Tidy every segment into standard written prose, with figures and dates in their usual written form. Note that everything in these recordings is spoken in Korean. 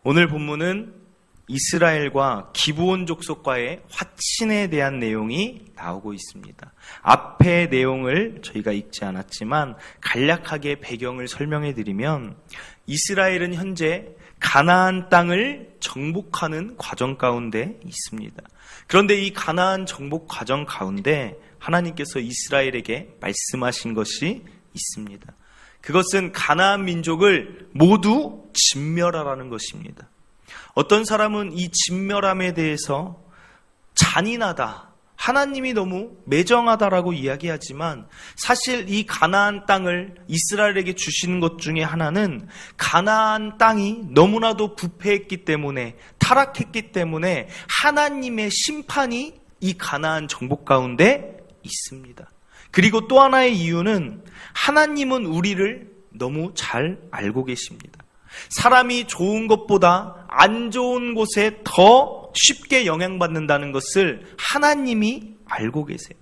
오늘 본문은 이스라엘과 기브온 족속과의 화친에 대한 내용이 나오고 있습니다. 앞의 내용을 저희가 읽지 않았지만 간략하게 배경을 설명해 드리면 이스라엘은 현재 가나안 땅을 정복하는 과정 가운데 있습니다. 그런데 이 가나안 정복 과정 가운데 하나님께서 이스라엘에게 말씀하신 것이 있습니다. 그것은 가나안 민족을 모두 진멸하라는 것입니다. 어떤 사람은 이 진멸함에 대해서 잔인하다, 하나님이 너무 매정하다라고 이야기하지만 사실 이 가나안 땅을 이스라엘에게 주시는 것 중에 하나는 가나안 땅이 너무나도 부패했기 때문에, 타락했기 때문에 하나님의 심판이 이 가나안 정복 가운데 있습니다. 그리고 또 하나의 이유는 하나님은 우리를 너무 잘 알고 계십니다. 사람이 좋은 것보다 안 좋은 곳에 더 쉽게 영향받는다는 것을 하나님이 알고 계세요.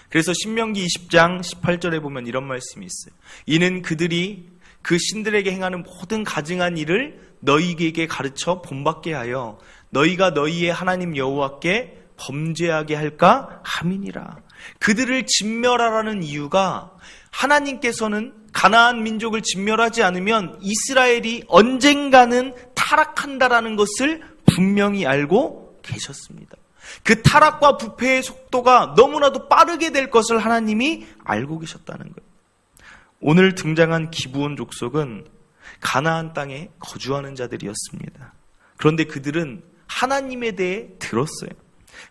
그래서 신명기 20장 18절에 보면 이런 말씀이 있어요. 이는 그들이 그 신들에게 행하는 모든 가증한 일을 너희에게 가르쳐 본받게 하여 너희가 너희의 하나님 여호와께 범죄하게 할까 함이니라. 그들을 진멸하라는 이유가 하나님께서는 가나안 민족을 진멸하지 않으면 이스라엘이 언젠가는 타락한다라는 것을 분명히 알고 계셨습니다. 그 타락과 부패의 속도가 너무나도 빠르게 될 것을 하나님이 알고 계셨다는 거예요. 오늘 등장한 기브온 족속은 가나안 땅에 거주하는 자들이었습니다. 그런데 그들은 하나님에 대해 들었어요.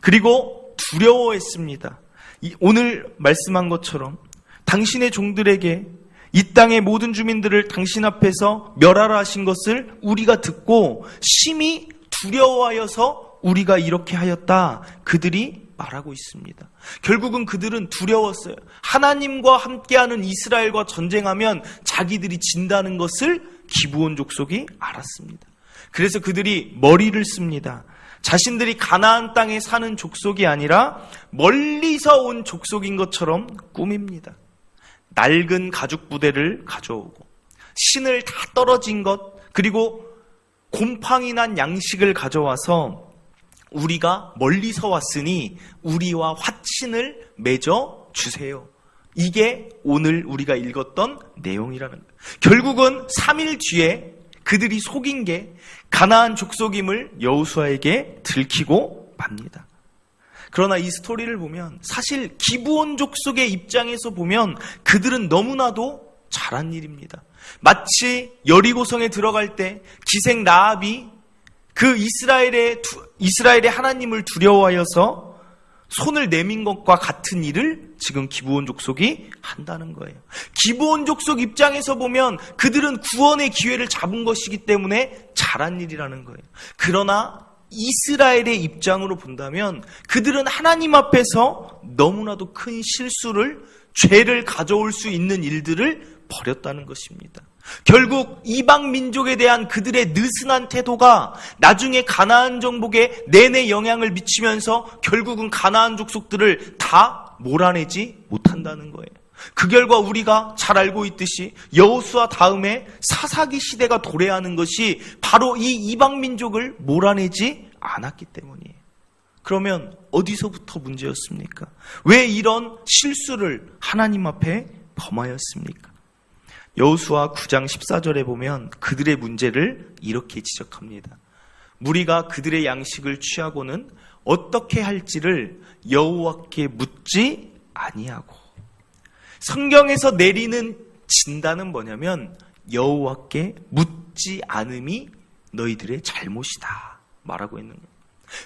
그리고 두려워했습니다. 오늘 말씀한 것처럼 당신의 종들에게 이 땅의 모든 주민들을 당신 앞에서 멸하라 하신 것을 우리가 듣고 심히 두려워하여서 우리가 이렇게 하였다. 그들이 말하고 있습니다. 결국은 그들은 두려웠어요. 하나님과 함께하는 이스라엘과 전쟁하면 자기들이 진다는 것을 기브온 족속이 알았습니다. 그래서 그들이 머리를 씁니다. 자신들이 가나안 땅에 사는 족속이 아니라 멀리서 온 족속인 것처럼 꾸밉니다. 낡은 가죽 부대를 가져오고 신을 다 떨어진 것, 그리고 곰팡이 난 양식을 가져와서 우리가 멀리서 왔으니 우리와 화친을 맺어 주세요. 이게 오늘 우리가 읽었던 내용이라는 거예요. 결국은 3일 뒤에 그들이 속인 게 가나안 족속임을 여호수아에게 들키고 맙니다. 그러나 이 스토리를 보면 사실 기브온 족속의 입장에서 보면 그들은 너무나도 잘한 일입니다. 마치 여리고성에 들어갈 때 기생 라합이 그 이스라엘의 하나님을 두려워하여서 손을 내민 것과 같은 일을 지금 기브온 족속이 한다는 거예요. 기브온 족속 입장에서 보면 그들은 구원의 기회를 잡은 것이기 때문에 잘한 일이라는 거예요. 그러나 이스라엘의 입장으로 본다면 그들은 하나님 앞에서 너무나도 큰 실수를, 죄를 가져올 수 있는 일들을 벌였다는 것입니다. 결국 이방 민족에 대한 그들의 느슨한 태도가 나중에 가나안 정복에 내내 영향을 미치면서 결국은 가나안 족속들을 다 몰아내지 못한다는 거예요. 그 결과 우리가 잘 알고 있듯이 여호수아 다음에 사사기 시대가 도래하는 것이 바로 이 이방 민족을 몰아내지 않았기 때문이에요. 그러면 어디서부터 문제였습니까? 왜 이런 실수를 하나님 앞에 범하였습니까? 여호수아 9장 14절에 보면 그들의 문제를 이렇게 지적합니다. 무리가 그들의 양식을 취하고는 어떻게 할지를 여호와께 묻지 아니하고. 성경에서 내리는 진단은 뭐냐면 여호와께 묻지 않음이 너희들의 잘못이다 말하고 있는 거예요.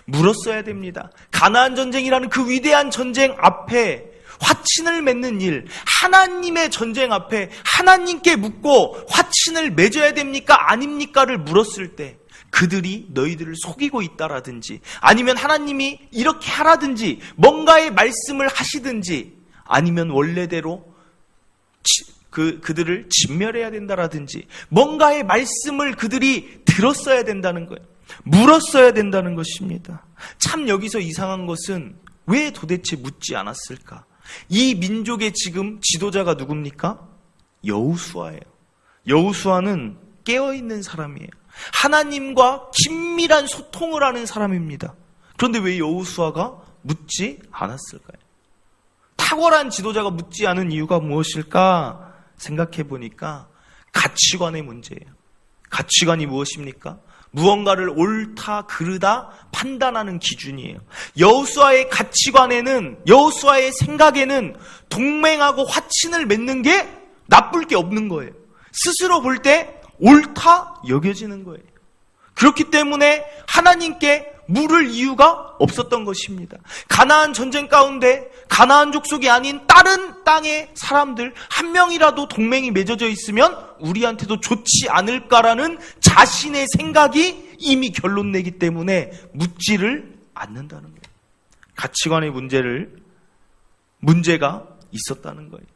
물었어야 됩니다. 가나안 전쟁이라는 그 위대한 전쟁 앞에 화친을 맺는 일, 하나님의 전쟁 앞에 하나님께 묻고 화친을 맺어야 됩니까? 아닙니까를 물었을 때 그들이 너희들을 속이고 있다라든지 아니면 하나님이 이렇게 하라든지 뭔가의 말씀을 하시든지 아니면 원래대로 그들을 진멸해야 된다라든지 뭔가의 말씀을 그들이 들었어야 된다는 거예요. 물었어야 된다는 것입니다. 참 여기서 이상한 것은 왜 도대체 묻지 않았을까? 이 민족의 지금 지도자가 누굽니까? 여호수아예요. 여호수아는 깨어있는 사람이에요. 하나님과 긴밀한 소통을 하는 사람입니다. 그런데 왜 여호수아가 묻지 않았을까요? 탁월한 지도자가 묻지 않은 이유가 무엇일까 생각해 보니까 가치관의 문제예요. 가치관이 무엇입니까? 무언가를 옳다 그르다 판단하는 기준이에요. 여호수아의 가치관에는, 여호수아의 생각에는 동맹하고 화친을 맺는 게 나쁠 게 없는 거예요. 스스로 볼 때 옳다 여겨지는 거예요. 그렇기 때문에 하나님께 물을 이유가 없었던 것입니다. 가나안 전쟁 가운데 가나안 족속이 아닌 다른 땅의 사람들 한 명이라도 동맹이 맺어져 있으면 우리한테도 좋지 않을까라는 자신의 생각이 이미 결론 내기 때문에 묻지를 않는다는 거예요. 가치관의 문제가 있었다는 거예요.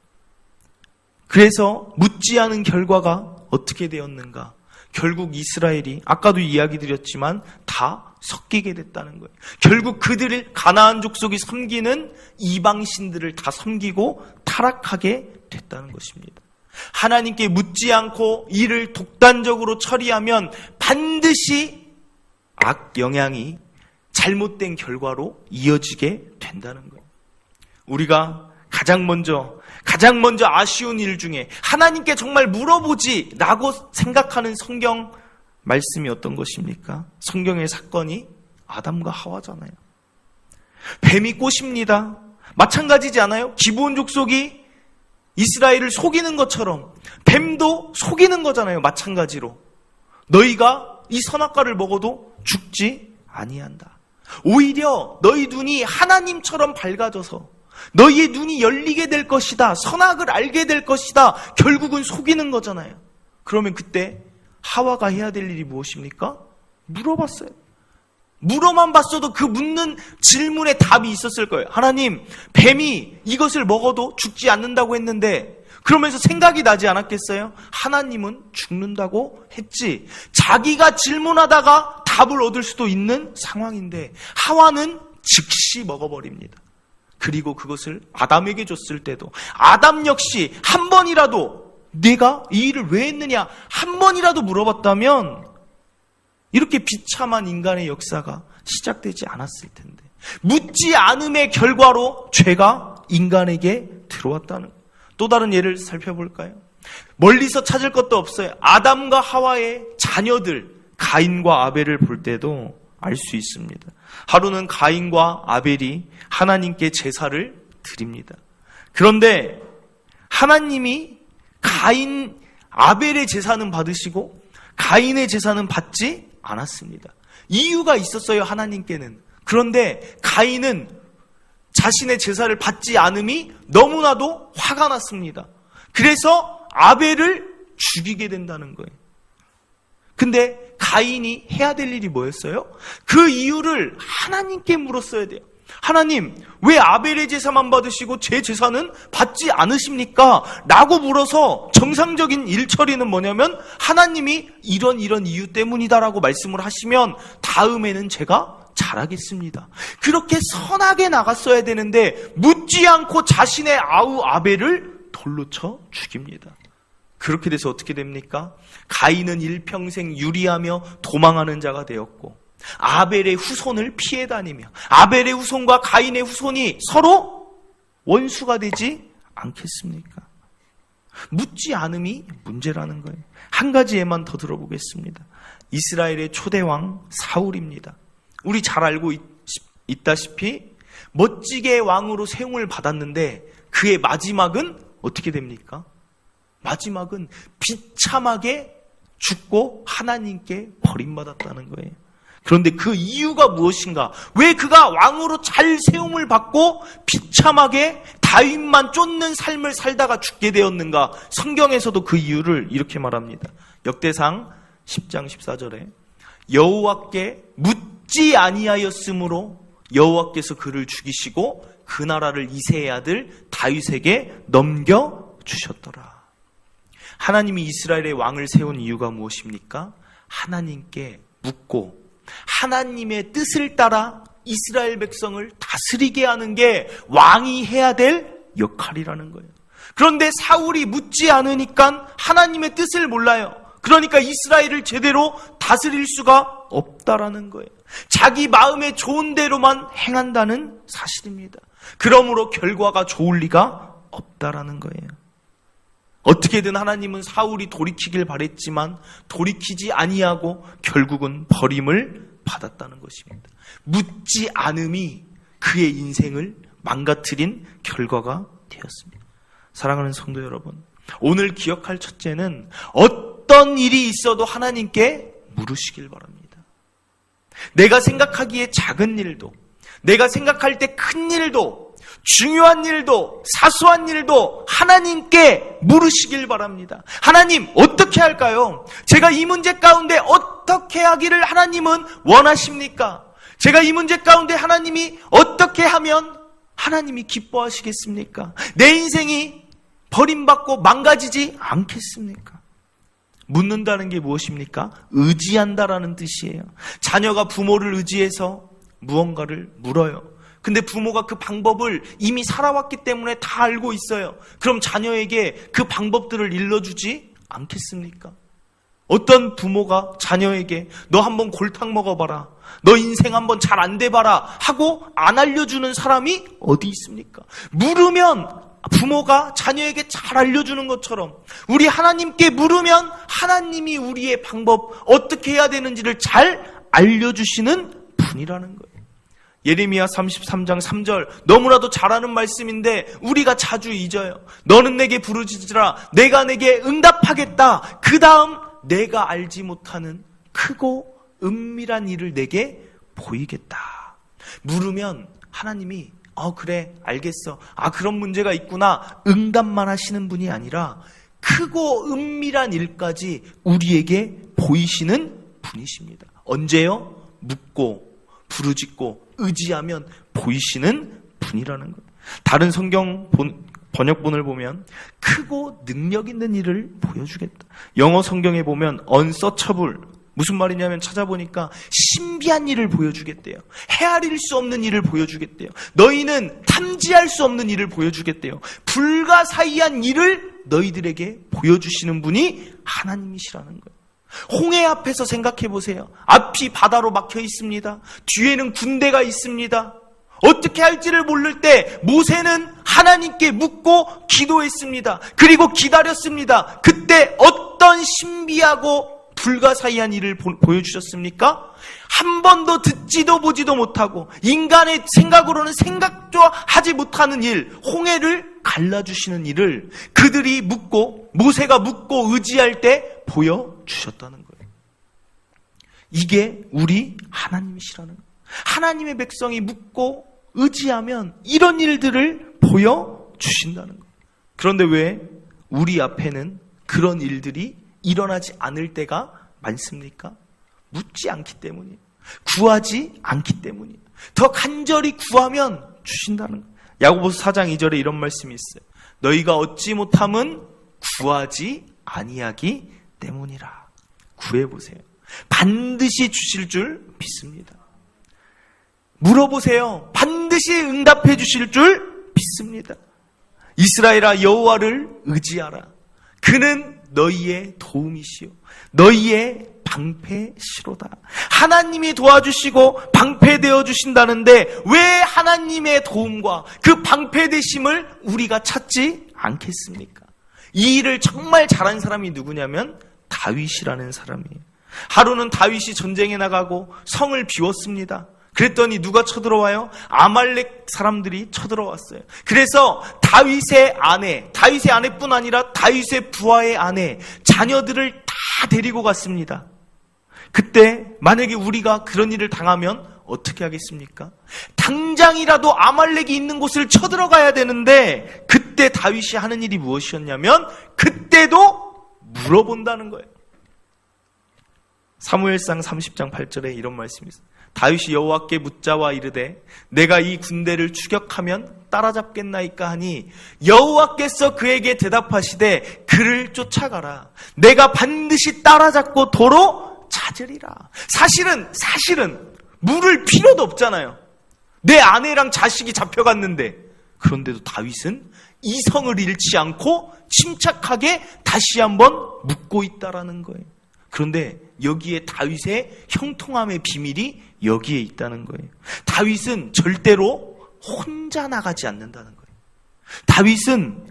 그래서 묻지 않은 결과가 어떻게 되었는가? 결국 이스라엘이 아까도 이야기 드렸지만 다 섞이게 됐다는 거예요. 결국 그들을 가나안 족속이 섬기는 이방신들을 다 섬기고 타락하게 됐다는 것입니다. 하나님께 묻지 않고 일을 독단적으로 처리하면 반드시 악 영향이 잘못된 결과로 이어지게 된다는 거예요. 우리가 가장 먼저 아쉬운 일 중에 하나님께 정말 물어보지 라고 생각하는 성경 말씀이 어떤 것입니까? 성경의 사건이 아담과 하와잖아요. 뱀이 꼬십니다. 마찬가지지 않아요? 기브온 족속이 이스라엘을 속이는 것처럼 뱀도 속이는 거잖아요. 마찬가지로 너희가 이 선악과를 먹어도 죽지 아니한다. 오히려 너희 눈이 하나님처럼 밝아져서 너희의 눈이 열리게 될 것이다. 선악을 알게 될 것이다. 결국은 속이는 거잖아요. 그러면 그때 하와가 해야 될 일이 무엇입니까? 물어봤어요. 물어만 봤어도 그 묻는 질문에 답이 있었을 거예요. 하나님, 뱀이 이것을 먹어도 죽지 않는다고 했는데 그러면서 생각이 나지 않았겠어요? 하나님은 죽는다고 했지. 자기가 질문하다가 답을 얻을 수도 있는 상황인데 하와는 즉시 먹어버립니다. 그리고 그것을 아담에게 줬을 때도 아담 역시 한 번이라도 내가 이 일을 왜 했느냐 한 번이라도 물어봤다면 이렇게 비참한 인간의 역사가 시작되지 않았을 텐데 묻지 않음의 결과로 죄가 인간에게 들어왔다는 또 다른 예를 살펴볼까요? 멀리서 찾을 것도 없어요. 아담과 하와의 자녀들 가인과 아벨을 볼 때도 알 수 있습니다. 하루는 가인과 아벨이 하나님께 제사를 드립니다. 그런데 하나님이 아벨의 제사는 받으시고 가인의 제사는 받지 않았습니다. 이유가 있었어요, 하나님께는. 그런데 가인은 자신의 제사를 받지 않음이 너무나도 화가 났습니다. 그래서 아벨을 죽이게 된다는 거예요. 근데 가인이 해야 될 일이 뭐였어요? 그 이유를 하나님께 물었어야 돼요. 하나님, 왜 아벨의 제사만 받으시고 제 제사는 받지 않으십니까? 라고 물어서 정상적인 일처리는 뭐냐면 하나님이 이런 이유 때문이다라고 말씀을 하시면 다음에는 제가 잘하겠습니다. 그렇게 선하게 나갔어야 되는데 묻지 않고 자신의 아우 아벨을 돌로 쳐 죽입니다. 그렇게 돼서 어떻게 됩니까? 가인은 일평생 유리하며 도망하는 자가 되었고 아벨의 후손을 피해 다니며 아벨의 후손과 가인의 후손이 서로 원수가 되지 않겠습니까? 묻지 않음이 문제라는 거예요. 한 가지 예만 더 들어보겠습니다. 이스라엘의 초대왕 사울입니다. 우리 잘 알고 있다시피 멋지게 왕으로 세움을 받았는데 그의 마지막은 어떻게 됩니까? 마지막은 비참하게 죽고 하나님께 버림받았다는 거예요. 그런데 그 이유가 무엇인가? 왜 그가 왕으로 잘 세움을 받고 비참하게 다윗만 쫓는 삶을 살다가 죽게 되었는가? 성경에서도 그 이유를 이렇게 말합니다. 역대상 10장 14절에 여호와께 묻지 아니하였으므로 여호와께서 그를 죽이시고 그 나라를 이새의 아들 다윗에게 넘겨주셨더라. 하나님이 이스라엘의 왕을 세운 이유가 무엇입니까? 하나님께 묻고 하나님의 뜻을 따라 이스라엘 백성을 다스리게 하는 게 왕이 해야 될 역할이라는 거예요. 그런데 사울이 묻지 않으니까 하나님의 뜻을 몰라요. 그러니까 이스라엘을 제대로 다스릴 수가 없다라는 거예요. 자기 마음에 좋은 대로만 행한다는 사실입니다. 그러므로 결과가 좋을 리가 없다라는 거예요. 어떻게든 하나님은 사울이 돌이키길 바랬지만 돌이키지 아니하고 결국은 버림을 받았다는 것입니다. 묻지 않음이 그의 인생을 망가뜨린 결과가 되었습니다. 사랑하는 성도 여러분, 오늘 기억할 첫째는 어떤 일이 있어도 하나님께 물으시길 바랍니다. 내가 생각하기에 작은 일도, 내가 생각할 때 큰 일도, 중요한 일도, 사소한 일도 하나님께 물으시길 바랍니다. 하나님, 어떻게 할까요? 제가 이 문제 가운데 어떻게 하기를 하나님은 원하십니까? 제가 이 문제 가운데 하나님이 어떻게 하면 하나님이 기뻐하시겠습니까? 내 인생이 버림받고 망가지지 않겠습니까? 묻는다는 게 무엇입니까? 의지한다라는 뜻이에요. 자녀가 부모를 의지해서 무언가를 물어요. 근데 부모가 그 방법을 이미 살아왔기 때문에 다 알고 있어요. 그럼 자녀에게 그 방법들을 일러주지 않겠습니까? 어떤 부모가 자녀에게 너 한번 골탕 먹어봐라, 너 인생 한번 잘 안 돼봐라 하고 안 알려주는 사람이 어디 있습니까? 물으면 부모가 자녀에게 잘 알려주는 것처럼 우리 하나님께 물으면 하나님이 우리의 방법, 어떻게 해야 되는지를 잘 알려주시는 분이라는 거예요. 예레미야 33장 3절, 너무나도 잘 아는 말씀인데 우리가 자주 잊어요. 너는 내게 부르짖으라, 내가 내게 응답하겠다. 그 다음 내가 알지 못하는 크고 은밀한 일을 내게 보이겠다. 물으면 하나님이 그래, 알겠어, 그런 문제가 있구나, 응답만 하시는 분이 아니라 크고 은밀한 일까지 우리에게 보이시는 분이십니다. 언제요? 묻고 부르짖고 의지하면 보이시는 분이라는 거예요. 다른 성경 번역본을 보면 크고 능력 있는 일을 보여주겠다. 영어 성경에 보면 unsearchable, 무슨 말이냐면 찾아보니까 신비한 일을 보여주겠대요. 헤아릴 수 없는 일을 보여주겠대요. 너희는 탐지할 수 없는 일을 보여주겠대요. 불가사의한 일을 너희들에게 보여주시는 분이 하나님이시라는 거예요. 홍해 앞에서 생각해 보세요. 앞이 바다로 막혀 있습니다. 뒤에는 군대가 있습니다. 어떻게 할지를 모를 때 모세는 하나님께 묻고 기도했습니다. 그리고 기다렸습니다. 그때 어떤 신비하고 불가사의한 일을 보여주셨습니까? 한 번도 듣지도 보지도 못하고 인간의 생각으로는 생각도 하지 못하는 일, 홍해를 갈라주시는 일을 그들이 묻고, 모세가 묻고 의지할 때 보여주셨다는 거예요. 이게 우리 하나님이시라는 거예요. 하나님의 백성이 묻고 의지하면 이런 일들을 보여주신다는 거예요. 그런데 왜 우리 앞에는 그런 일들이 일어나지 않을 때가 많습니까? 묻지 않기 때문이에요. 구하지 않기 때문이에요. 더 간절히 구하면 주신다는 거예요. 야고보서 4장 2절에 이런 말씀이 있어요. 너희가 얻지 못함은 구하지 아니하기 때문이라. 구해보세요. 반드시 주실 줄 믿습니다. 물어보세요. 반드시 응답해 주실 줄 믿습니다. 이스라엘아, 여호와를 의지하라. 그는 너희의 도움이시오, 너희의 방패시로다. 하나님이 도와주시고 방패되어 주신다는데 왜 하나님의 도움과 그 방패되심을 우리가 찾지 않겠습니까? 이 일을 정말 잘한 사람이 누구냐면 다윗이라는 사람이에요. 하루는 다윗이 전쟁에 나가고 성을 비웠습니다. 그랬더니 누가 쳐들어와요? 아말렉 사람들이 쳐들어왔어요. 그래서 다윗의 아내뿐 아니라 다윗의 부하의 아내, 자녀들을 다 데리고 갔습니다. 그때 만약에 우리가 그런 일을 당하면 어떻게 하겠습니까? 당장이라도 아말렉이 있는 곳을 쳐들어가야 되는데 그때 다윗이 하는 일이 무엇이었냐면 그때도 물어본다는 거예요. 사무엘상 30장 8절에 이런 말씀이 있어요. 다윗이 여호와께 묻자와 이르되 내가 이 군대를 추격하면 따라잡겠나이까 하니 여호와께서 그에게 대답하시되 그를 쫓아가라. 내가 반드시 따라잡고 도로 찾으리라. 사실은 물을 필요도 없잖아요. 내 아내랑 자식이 잡혀갔는데, 그런데도 다윗은 이성을 잃지 않고 침착하게 다시 한번 묻고 있다라는 거예요. 그런데 여기에 다윗의 형통함의 비밀이 여기에 있다는 거예요. 다윗은 절대로 혼자 나가지 않는다는 거예요. 다윗은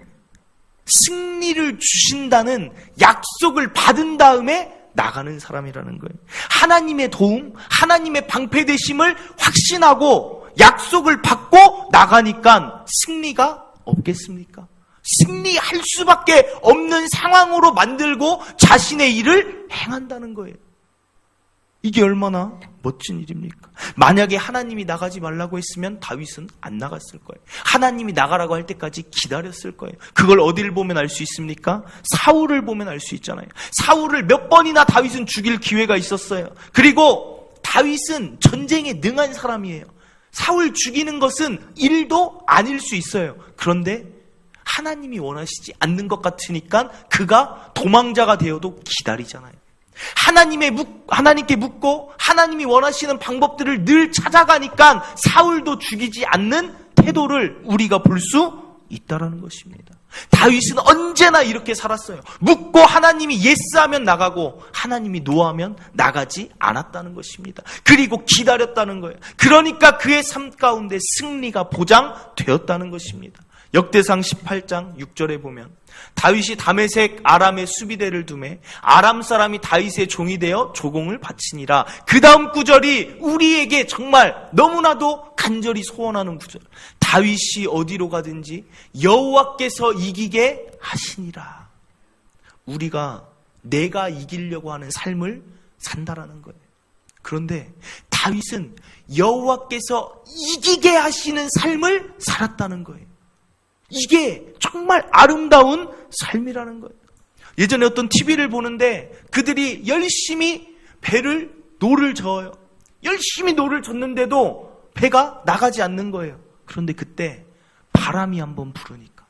승리를 주신다는 약속을 받은 다음에 나가는 사람이라는 거예요. 하나님의 도움, 하나님의 방패되심을 확신하고 약속을 받고 나가니까 승리가 없겠습니까? 승리할 수밖에 없는 상황으로 만들고 자신의 일을 행한다는 거예요. 이게 얼마나 멋진 일입니까? 만약에 하나님이 나가지 말라고 했으면 다윗은 안 나갔을 거예요. 하나님이 나가라고 할 때까지 기다렸을 거예요. 그걸 어디를 보면 알 수 있습니까? 사울을 보면 알 수 있잖아요. 사울을 몇 번이나 다윗은 죽일 기회가 있었어요. 그리고 다윗은 전쟁에 능한 사람이에요. 사울 죽이는 것은 일도 아닐 수 있어요. 그런데 하나님이 원하시지 않는 것 같으니까 그가 도망자가 되어도 기다리잖아요. 하나님께 묻고 하나님이 원하시는 방법들을 늘 찾아가니까 사울도 죽이지 않는 태도를 우리가 볼 수 있다라는 것입니다. 다윗은 언제나 이렇게 살았어요. 묻고 하나님이 예스하면 나가고 하나님이 노하면 나가지 않았다는 것입니다. 그리고 기다렸다는 거예요. 그러니까 그의 삶 가운데 승리가 보장되었다는 것입니다. 역대상 18장 6절에 보면 다윗이 다메섹 아람의 수비대를 두매 아람 사람이 다윗의 종이 되어 조공을 바치니라. 그 다음 구절이 우리에게 정말 너무나도 간절히 소원하는 구절. 다윗이 어디로 가든지 여호와께서 이기게 하시니라. 우리가 내가 이기려고 하는 삶을 산다라는 거예요. 그런데 다윗은 여호와께서 이기게 하시는 삶을 살았다는 거예요. 이게 정말 아름다운 삶이라는 거예요. 예전에 어떤 TV를 보는데 그들이 열심히 노를 저어요. 열심히 노를 젓는데도 배가 나가지 않는 거예요. 그런데 그때 바람이 한번 불으니까,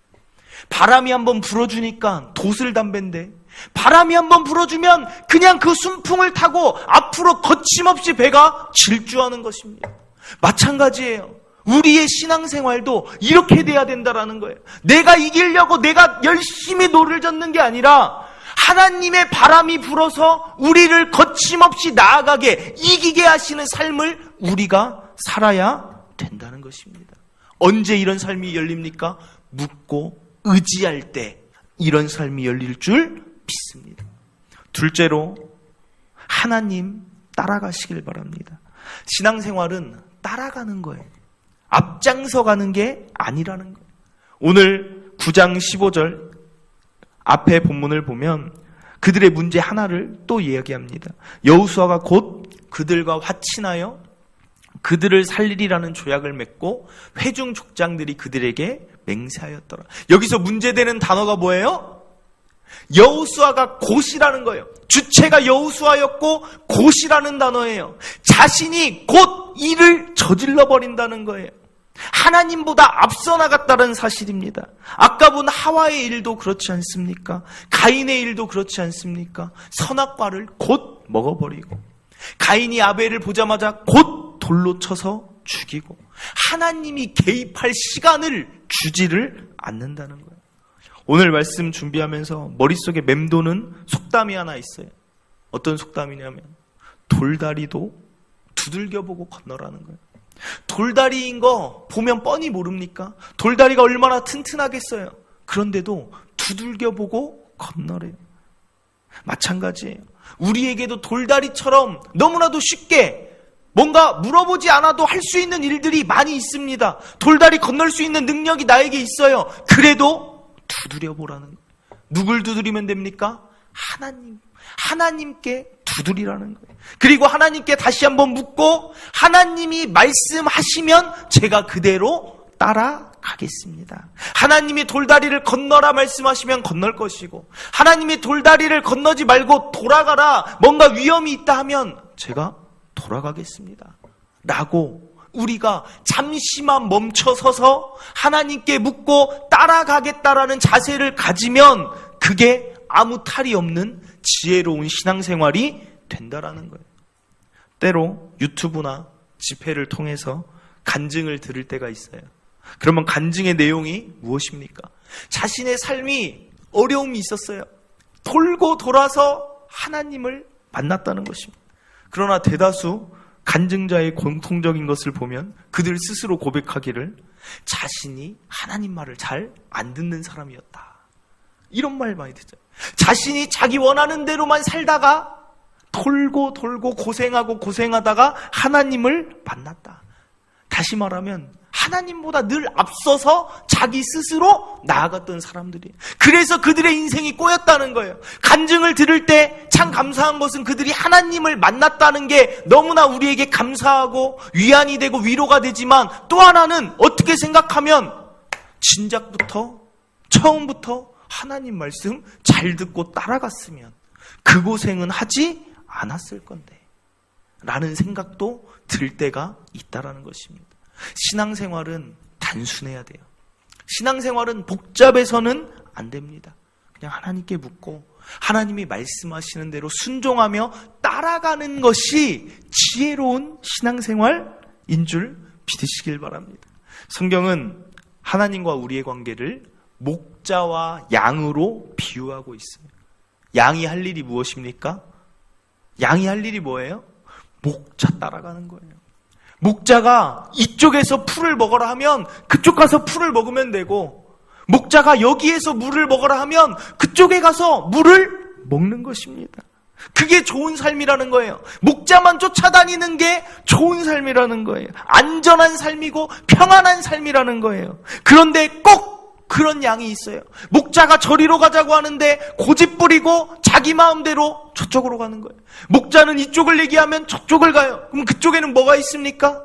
바람이 한번 불어주니까 도슬담배인데 바람이 한번 불어주면 그냥 그 순풍을 타고 앞으로 거침없이 배가 질주하는 것입니다. 마찬가지예요. 우리의 신앙생활도 이렇게 돼야 된다라는 거예요. 내가 이기려고 내가 열심히 노를 젓는 게 아니라 하나님의 바람이 불어서 우리를 거침없이 나아가게 이기게 하시는 삶을 우리가 살아야 된다는 것입니다. 언제 이런 삶이 열립니까? 묻고 의지할 때 이런 삶이 열릴 줄 믿습니다. 둘째로 하나님 따라가시길 바랍니다. 신앙생활은 따라가는 거예요. 앞장서 가는 게 아니라는 거예요. 오늘 9장 15절 앞에 본문을 보면 그들의 문제 하나를 또 이야기합니다. 여호수아가 곧 그들과 화친하여 그들을 살리리라는 조약을 맺고 회중 족장들이 그들에게 맹세하였더라. 여기서 문제되는 단어가 뭐예요? 여호수아가 곧이라는 거예요. 주체가 여호수아였고 곧이라는 단어예요. 자신이 곧 일을 저질러 버린다는 거예요. 하나님보다 앞서 나갔다는 사실입니다. 아까 본 하와의 일도 그렇지 않습니까? 가인의 일도 그렇지 않습니까? 선악과를 곧 먹어버리고 가인이 아벨을 보자마자 곧 돌로 쳐서 죽이고 하나님이 개입할 시간을 주지를 않는다는 거예요. 오늘 말씀 준비하면서 머릿속에 맴도는 속담이 하나 있어요. 어떤 속담이냐면 돌다리도 두들겨보고 건너라는 거예요. 돌다리인 거 보면 뻔히 모릅니까? 돌다리가 얼마나 튼튼하겠어요. 그런데도 두들겨보고 건너래요. 마찬가지예요. 우리에게도 돌다리처럼 너무나도 쉽게 뭔가 물어보지 않아도 할 수 있는 일들이 많이 있습니다. 돌다리 건널 수 있는 능력이 나에게 있어요. 그래도 두드려보라는 거예요. 누굴 두드리면 됩니까? 하나님께 두드리라는 거예요. 그리고 하나님께 다시 한번 묻고 하나님이 말씀하시면 제가 그대로 따라가겠습니다. 하나님이 돌다리를 건너라 말씀하시면 건널 것이고 하나님이 돌다리를 건너지 말고 돌아가라 뭔가 위험이 있다 하면 제가 돌아가겠습니다. 라고 우리가 잠시만 멈춰서서 하나님께 묻고 따라가겠다라는 자세를 가지면 그게 아무 탈이 없는 지혜로운 신앙생활이 된다라는 거예요. 때로 유튜브나 집회를 통해서 간증을 들을 때가 있어요. 그러면 간증의 내용이 무엇입니까? 자신의 삶이 어려움이 있었어요. 돌고 돌아서 하나님을 만났다는 것입니다. 그러나 대다수 간증자의 공통적인 것을 보면 그들 스스로 고백하기를 자신이 하나님 말을 잘 안 듣는 사람이었다. 이런 말 많이 듣죠. 자신이 자기 원하는 대로만 살다가 돌고 돌고 고생하다가 하나님을 만났다. 다시 말하면 하나님보다 늘 앞서서 자기 스스로 나아갔던 사람들이에요. 그래서 그들의 인생이 꼬였다는 거예요. 간증을 들을 때 참 감사한 것은 그들이 하나님을 만났다는 게 너무나 우리에게 감사하고 위안이 되고 위로가 되지만, 또 하나는 어떻게 생각하면 진작부터 처음부터 하나님 말씀 잘 듣고 따라갔으면 그 고생은 하지 않았을 건데 라는 생각도 들 때가 있다라는 것입니다. 신앙생활은 단순해야 돼요. 신앙생활은 복잡해서는 안 됩니다. 그냥 하나님께 묻고 하나님이 말씀하시는 대로 순종하며 따라가는 것이 지혜로운 신앙생활인 줄 믿으시길 바랍니다. 성경은 하나님과 우리의 관계를 목자와 양으로 비유하고 있어요. 양이 할 일이 무엇입니까? 양이 할 일이 뭐예요? 목자 따라가는 거예요. 목자가 이쪽에서 풀을 먹어라 하면 그쪽 가서 풀을 먹으면 되고, 목자가 여기에서 물을 먹어라 하면 그쪽에 가서 물을 먹는 것입니다. 그게 좋은 삶이라는 거예요. 목자만 쫓아다니는 게 좋은 삶이라는 거예요. 안전한 삶이고 평안한 삶이라는 거예요. 그런데 꼭 그런 양이 있어요. 목자가 저리로 가자고 하는데 고집 부리고 자기 마음대로 저쪽으로 가는 거예요. 목자는 이쪽을 얘기하면 저쪽을 가요. 그럼 그쪽에는 뭐가 있습니까?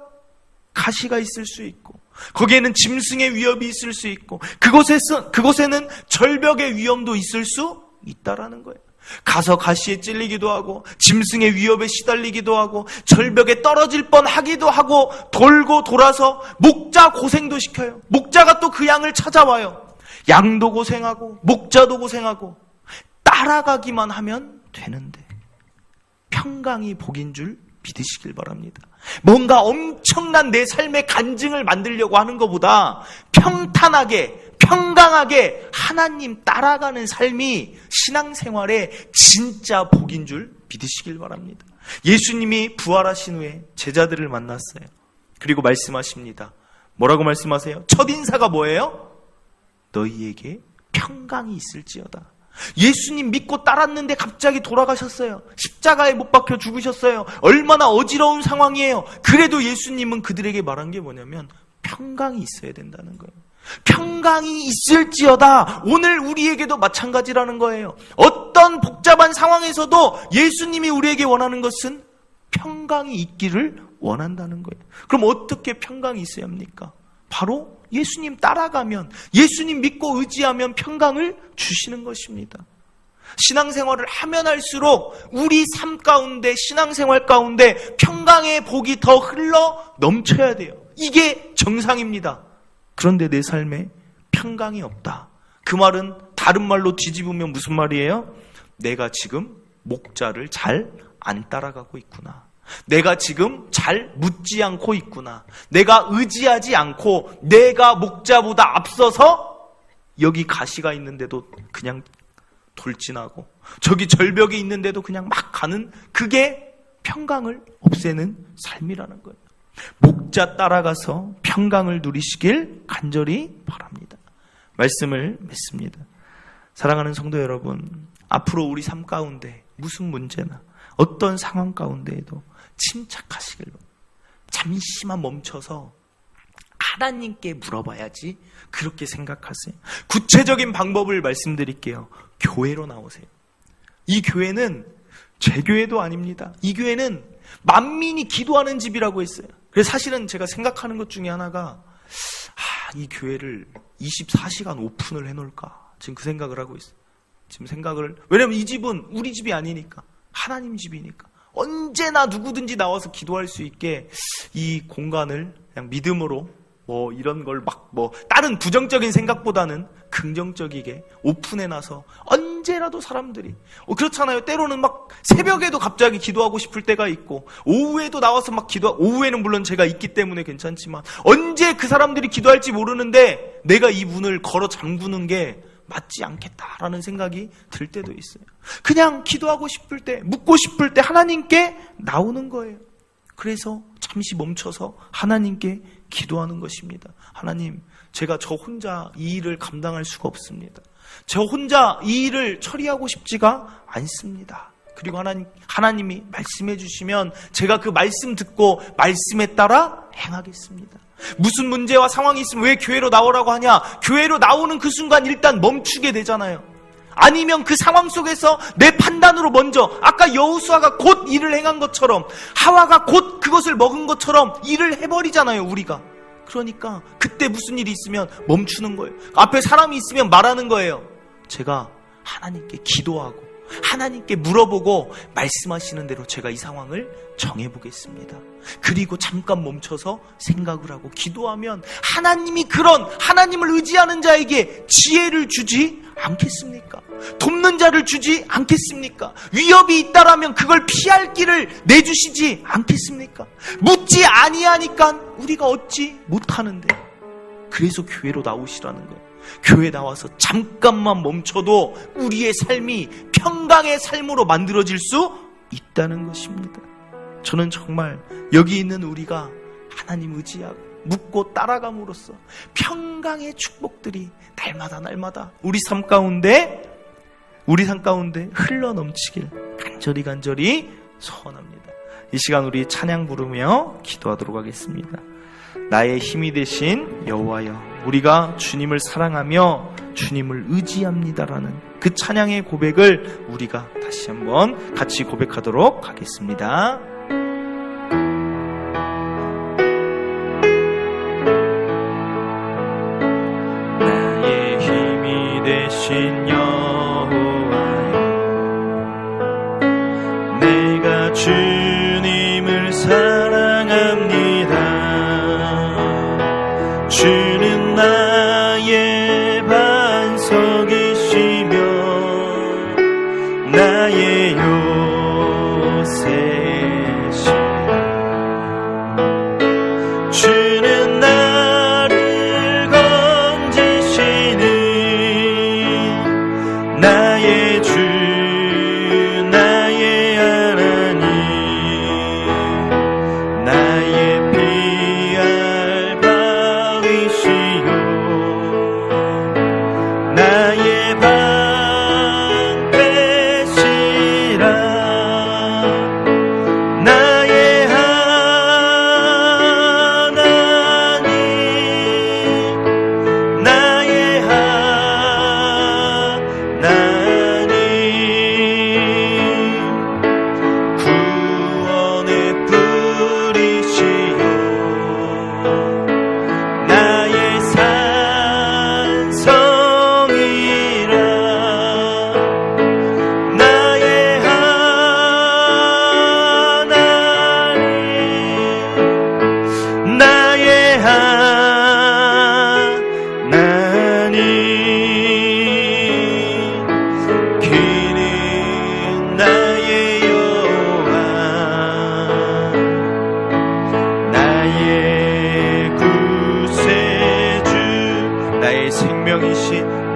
가시가 있을 수 있고, 거기에는 짐승의 위협이 있을 수 있고, 그곳에는 절벽의 위험도 있을 수 있다라는 거예요. 가서 가시에 찔리기도 하고 짐승의 위협에 시달리기도 하고 절벽에 떨어질 뻔하기도 하고 돌고 돌아서 목자 고생도 시켜요. 목자가 또 그 양을 찾아와요. 양도 고생하고 목자도 고생하고 따라가기만 하면 되는데 평강이 복인 줄 믿으시길 바랍니다. 뭔가 엄청난 내 삶의 간증을 만들려고 하는 것보다 평탄하게 평강하게 하나님 따라가는 삶이 신앙생활의 진짜 복인 줄 믿으시길 바랍니다. 예수님이 부활하신 후에 제자들을 만났어요. 그리고 말씀하십니다. 뭐라고 말씀하세요? 첫인사가 뭐예요? 너희에게 평강이 있을지어다. 예수님 믿고 따랐는데 갑자기 돌아가셨어요. 십자가에 못 박혀 죽으셨어요. 얼마나 어지러운 상황이에요. 그래도 예수님은 그들에게 말한 게 뭐냐면 평강이 있어야 된다는 거예요. 평강이 있을지어다. 오늘 우리에게도 마찬가지라는 거예요. 어떤 복잡한 상황에서도 예수님이 우리에게 원하는 것은 평강이 있기를 원한다는 거예요. 그럼 어떻게 평강이 있어야 합니까? 바로 예수님 따라가면, 예수님 믿고 의지하면 평강을 주시는 것입니다. 신앙생활을 하면 할수록 우리 삶 가운데, 신앙생활 가운데 평강의 복이 더 흘러 넘쳐야 돼요. 이게 정상입니다. 그런데 내 삶에 평강이 없다. 그 말은 다른 말로 뒤집으면 무슨 말이에요? 내가 지금 목자를 잘 안 따라가고 있구나. 내가 지금 잘 묻지 않고 있구나. 내가 의지하지 않고 내가 목자보다 앞서서 여기 가시가 있는데도 그냥 돌진하고 저기 절벽이 있는데도 그냥 막 가는, 그게 평강을 없애는 삶이라는 거예요. 목자 따라가서 평강을 누리시길 간절히 바랍니다. 말씀을 맺습니다. 사랑하는 성도 여러분, 앞으로 우리 삶 가운데 무슨 문제나 어떤 상황 가운데에도 침착하시길 바랍니다. 잠시만 멈춰서 하나님께 물어봐야지 그렇게 생각하세요. 구체적인 방법을 말씀드릴게요. 교회로 나오세요. 이 교회는 제 교회도 아닙니다. 이 교회는 만민이 기도하는 집이라고 했어요. 그래서 사실은 제가 생각하는 것 중에 하나가 이 교회를 24시간 오픈을 해놓을까, 지금 그 생각을 하고 있어요. 왜냐면 이 집은 우리 집이 아니니까, 하나님 집이니까 언제나 누구든지 나와서 기도할 수 있게 이 공간을 그냥 믿음으로 이런 걸 다른 부정적인 생각보다는 긍정적이게 오픈해놔서 언제라도 사람들이, 그렇잖아요. 때로는 막 새벽에도 갑자기 기도하고 싶을 때가 있고, 오후에도 나와서 막 오후에는 물론 제가 있기 때문에 괜찮지만, 언제 그 사람들이 기도할지 모르는데 내가 이 문을 걸어 잠그는 게 맞지 않겠다라는 생각이 들 때도 있어요. 그냥 기도하고 싶을 때, 묻고 싶을 때 하나님께 나오는 거예요. 그래서 잠시 멈춰서 하나님께 기도하는 것입니다. 하나님, 제가 저 혼자 이 일을 감당할 수가 없습니다. 저 혼자 이 일을 처리하고 싶지가 않습니다. 그리고 하나님이 말씀해 주시면 제가 그 말씀 듣고 말씀에 따라 행하겠습니다. 무슨 문제와 상황이 있으면 왜 교회로 나오라고 하냐? 교회로 나오는 그 순간 일단 멈추게 되잖아요. 아니면 그 상황 속에서 내 판단으로 먼저, 아까 여호수아가 곧 일을 행한 것처럼, 하와가 곧 그것을 먹은 것처럼 일을 해버리잖아요, 우리가. 그러니까 그때 무슨 일이 있으면 멈추는 거예요. 앞에 사람이 있으면 말하는 거예요. 제가 하나님께 기도하고 하나님께 물어보고 말씀하시는 대로 제가 이 상황을 정해보겠습니다. 그리고 잠깐 멈춰서 생각을 하고 기도하면 하나님이 그런 하나님을 의지하는 자에게 지혜를 주지 않겠습니까? 돕는 자를 주지 않겠습니까? 위협이 있다라면 그걸 피할 길을 내주시지 않겠습니까? 묻지 아니하니까 우리가 얻지 못하는데, 그래서 교회로 나오시라는 거예요. 교회 나와서 잠깐만 멈춰도 우리의 삶이 평강의 삶으로 만들어질 수 있다는 것입니다. 저는 정말 여기 있는 우리가 하나님 의지하고 묻고 따라감으로써 평강의 축복들이 날마다 우리 삶 가운데 흘러 넘치길 간절히 소원합니다. 이 시간 우리 찬양 부르며 기도하도록 하겠습니다. 나의 힘이 되신 여호와여, 우리가 주님을 사랑하며 주님을 의지합니다라는 그 찬양의 고백을 우리가 다시 한번 같이 고백하도록 하겠습니다. 나의 힘이 되신 여호와여, 내가 주님을 사랑합니다. 주는 나의 반석이시며 나의 요새시라. 주는 나를 건지시는 나의 주, 나의 하나님, 나의 나의 방패시라. 나의 하나님, 나의 하나님, 구원의 뿌리시여 나의 산성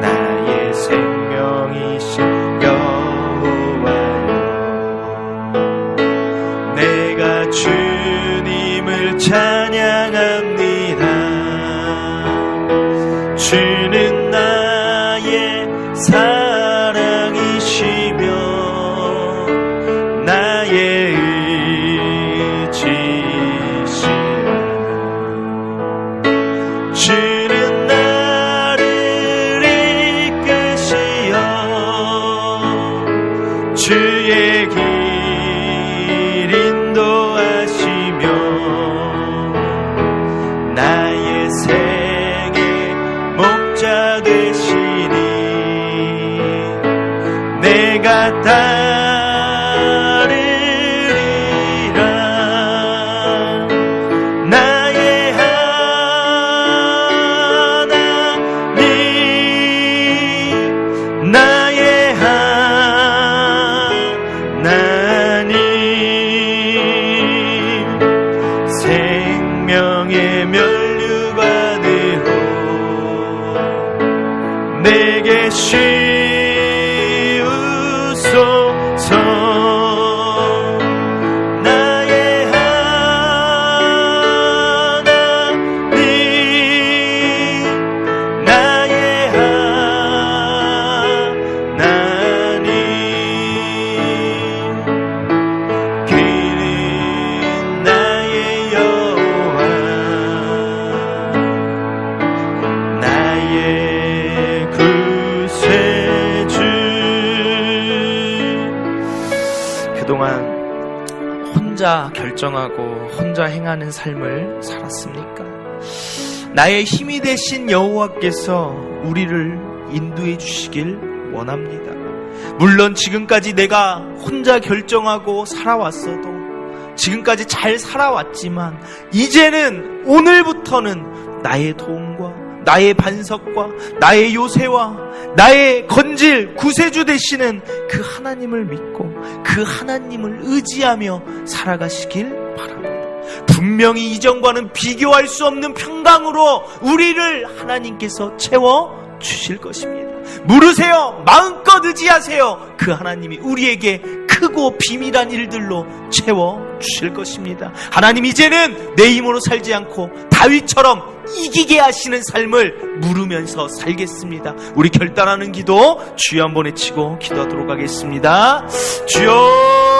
나의 생명이신 여호와여, 내가 주님을 찬양합니다. 주는 나의 사랑이시며 나의 의지시라. 주는 주의 길 인도하시며 나의 생의 목자 혼자 결정하고 혼자 행하는 삶을 살았습니까? 나의 힘이 되신 여호와께서 우리를 인도해 주시길 원합니다. 물론 지금까지 내가 혼자 결정하고 살아왔어도, 지금까지 잘 살아왔지만 이제는, 오늘부터는 나의 도움과 나의 반석과 나의 요새와 나의 건질 구세주 되시는 그 하나님을 믿고 그 하나님을 의지하며 살아가시길 바랍니다. 분명히 이전과는 비교할 수 없는 평강으로 우리를 하나님께서 채워 주실 것입니다. 물으세요. 마음껏 의지하세요. 그 하나님이 우리에게 크고 비밀한 일들로 채워 주실 것입니다. 하나님, 이제는 내 힘으로 살지 않고 다윗처럼 이기게 하시는 삶을 물으면서 살겠습니다. 우리 결단하는 기도 주여 한번 외치고 기도하도록 하겠습니다. 주여